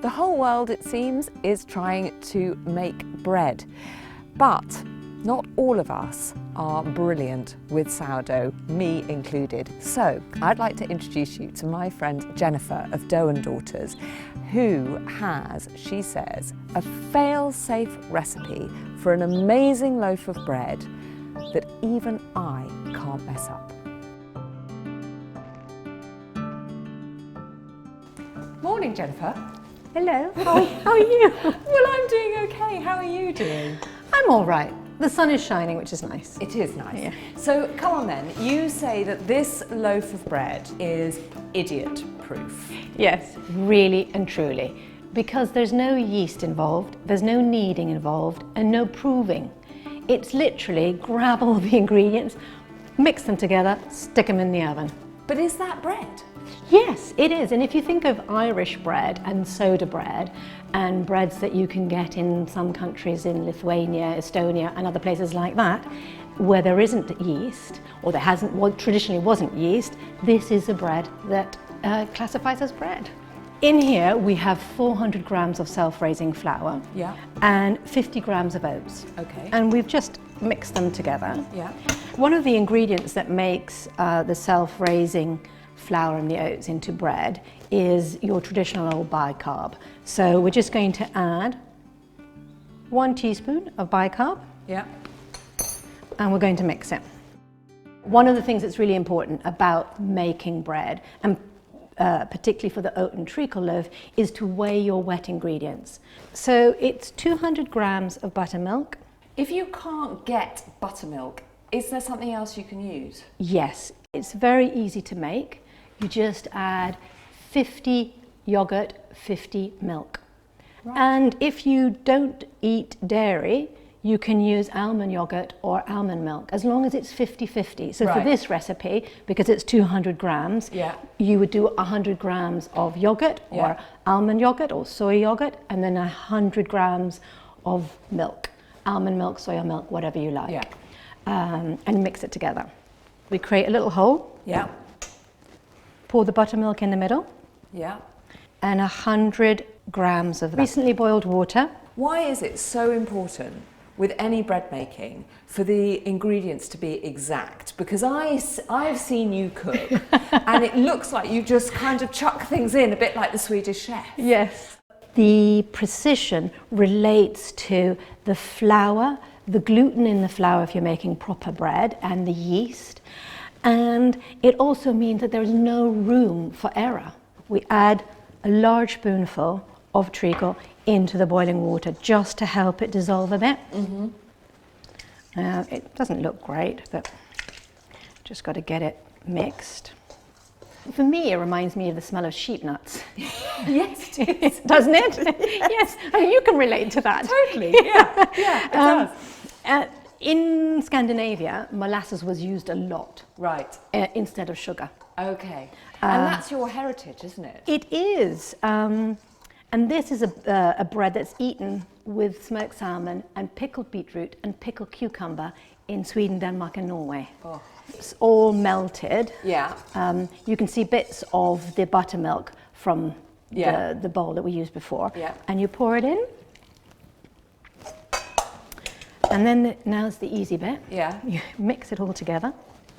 The whole world, it seems, is trying to make bread. But not all of us are brilliant with sourdough, me included. So I'd like to introduce you to my friend Jennifer of Dough & Daughters, who has, she says, a fail-safe recipe for an amazing loaf of bread that even I can't mess up. Morning, Jennifer. Hello, how are you? Well, I'm doing okay. How are you doing? I'm all right. The sun is shining, which is nice. It is nice. Yeah. So come on then, you say that this loaf of bread is idiot-proof. Yes, really and truly. Because there's no yeast involved, there's no kneading involved, and no proving. It's literally grab all the ingredients, mix them together, stick them in the oven. But is that bread? Yes, it is. And if you think of Irish bread and soda bread and breads that you can get in some countries in Lithuania, Estonia and other places like that, where there isn't yeast, or there hasn't, well, traditionally wasn't yeast, this is a bread that classifies as bread. In here we have 400 grams of self-raising flour, Yeah. and 50 grams of oats. Okay. And we've just mixed them together. Yeah. One of the ingredients that makes the self-raising flour and the oats into bread is your traditional old bicarb. So we're just going to add 1 teaspoon of bicarb. Yeah. And we're going to mix it. One of the things that's really important about making bread, and particularly for the oat treacle loaf, is to weigh your wet ingredients. So it's 200 grams of buttermilk. If you can't get buttermilk, is there something else you can use? Yes, it's very easy to make. You just add 50 yogurt, 50 milk. Right. And if you don't eat dairy, you can use almond yogurt or almond milk, as long as it's 50-50. So for this recipe, because it's 200 grams, you would do 100 grams of yogurt or almond yogurt or soy yogurt, and then 100 grams of milk, almond milk, soy milk, whatever you like, and mix it together. We create a little hole. Yeah. Pour the buttermilk in the middle. Yeah. And 100 grams of recently boiled water. Why is it so important with any bread making for the ingredients to be exact? Because I've seen you cook and it looks like you just kind of chuck things in a bit like the Swedish chef. Yes. The precision relates to the flour, the gluten in the flour if you're making proper bread, and the yeast. And it also means that there's no room for error. We add a large spoonful of treacle into the boiling water just to help it dissolve a bit. Mm-hmm. It doesn't look great, but just got to get it mixed. For me, it reminds me of the smell of sheep nuts. Yes, it is. Doesn't it? Yes, I mean, you can relate to that. Totally, yeah, yeah, it does. In Scandinavia, molasses was used a lot. Right. Instead of sugar. Okay. And that's your heritage, isn't it? It is. And this is a bread that's eaten with smoked salmon and pickled beetroot and pickled cucumber in Sweden, Denmark and Norway. Oh. It's all melted. Yeah. You can see bits of the buttermilk from the bowl that we used before. Yeah. And you pour it in. And then now's the easy bit. Yeah. You mix it all together.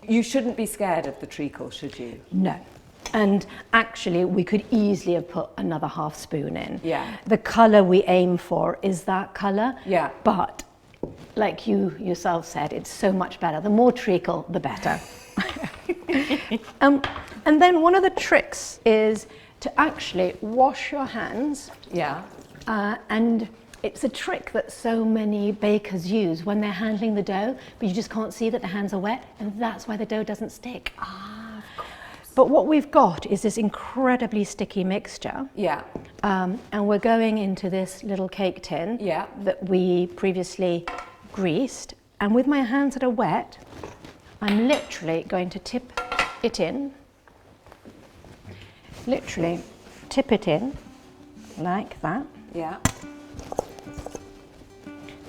You shouldn't be scared of the treacle, should you? No. And actually, we could easily have put another half spoon in. Yeah. The colour we aim for is that colour. Yeah. But, like you yourself said, it's so much better. The more treacle, the better. And then one of the tricks is to actually wash your hands. Yeah. And it's a trick that so many bakers use when they're handling the dough, but you just can't see that the hands are wet, and that's why the dough doesn't stick. Ah, of course. But what we've got is this incredibly sticky mixture. Yeah. And we're going into this little cake tin that we previously greased. And with my hands that are wet, I'm literally going to tip it in. Literally tip it in like that. Yeah.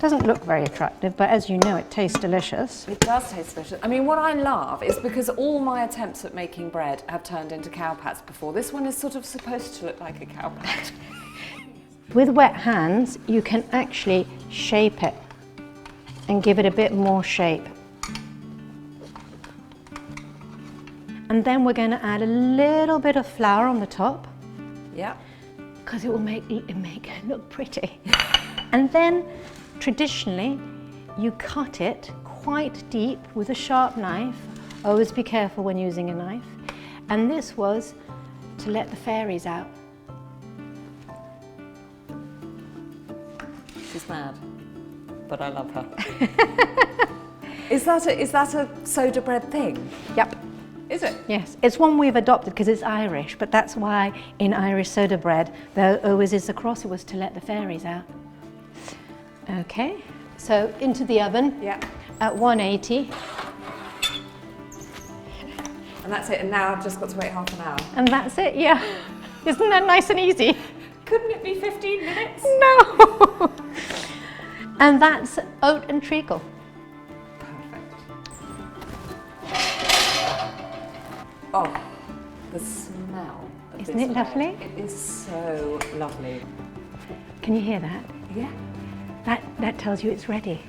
Doesn't look very attractive, but as you know, it tastes delicious. It does taste delicious. I mean, what I love is because all my attempts at making bread have turned into cow pats before. This one is sort of supposed to look like a cow pat. With wet hands, you can actually shape it and give it a bit more shape. And then we're going to add a little bit of flour on the top. Yeah. Because it will make it look pretty. And then, traditionally, you cut it quite deep with a sharp knife. Always be careful when using a knife. And this was to let the fairies out. She's mad, but I love her. Is that a soda bread thing? Yep. Is it? Yes, it's one we've adopted because it's Irish, but that's why in Irish soda bread there always is the cross. It was to let the fairies out. Okay, so into the oven. Yeah. At 180. And that's it, and now I've just got to wait half an hour. And that's it, yeah. Isn't that nice and easy? Couldn't it be 15 minutes? No! And that's oat and treacle. Oh, the smell of Isn't this it bread. lovely? It is so lovely. Can you hear that? Yeah. That tells you it's ready.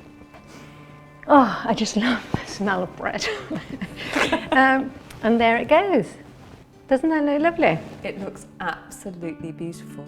Oh, I just love the smell of bread. And there it goes. Doesn't that look lovely? It looks absolutely beautiful.